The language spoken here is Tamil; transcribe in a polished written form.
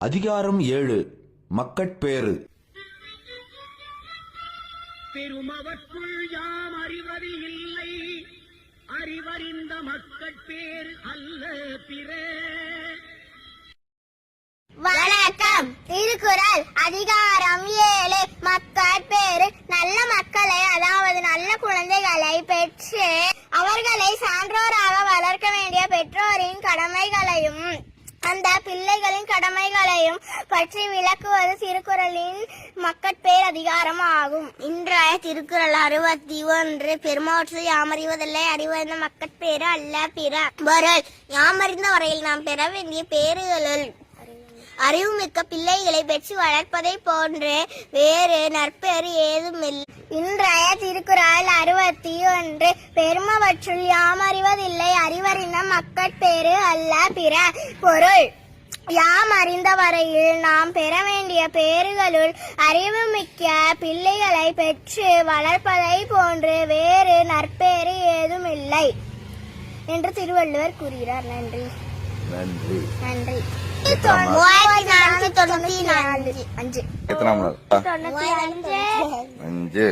அதிகாரம் 7 மக்கட்பேறு. பெருமவற்றுள் யாம் அறிவது இல்லை, அறிவறிந்த மக்கட்பேறு அல்ல பிற. வணக்கம். திருக்குறள் அதிகாரம் 7 மக்கட்பேறு. நல்ல மக்களை, அதாவது நல்ல குழந்தைகளை பெற்று அவர்களை சான்றோராக வளர்க்க வேண்டிய பெற்றோரின் கடமைகளையும் அந்த பிள்ளைகளின் கடமைகளையும் பற்றி விளக்குவது திருக்குறளின் மக்கட்பேர் அதிகாரம் ஆகும். இன்றைய திருக்குறள் 61. பெருமாற்று யாமறிவதில்லை, அறிவறிந்த மக்கட்பேறு அல்ல பிற. பொருள்: யாமறிந்த வரையில் நாம் பெற வேண்டிய பேறுகளுள் அறிவுமிக்க பிள்ளைகளை பெற்று வளர்ப்பதை போன்று வேறு நற்பேறு ஏதுமில்லை. இன்றைய திருக்குறள் 61. பெருமவற்றுள் யாமறிவதில்லை, அறிவறிந்த மக்கட்பேறு அல்ல பிற. பொருள்: யாம் அறிந்த வரையில் நாம் பெற வேண்டிய பேறுகளுள் அறிவுமிக்க பிள்ளைகளை பெற்று வளர்ப்பதை போன்று வேறு நற்பேறு ஏதுமில்லை என்று திருவள்ளுவர் கூறுகிறார். நன்றி. நன்றி. நன்றி. 34. 5.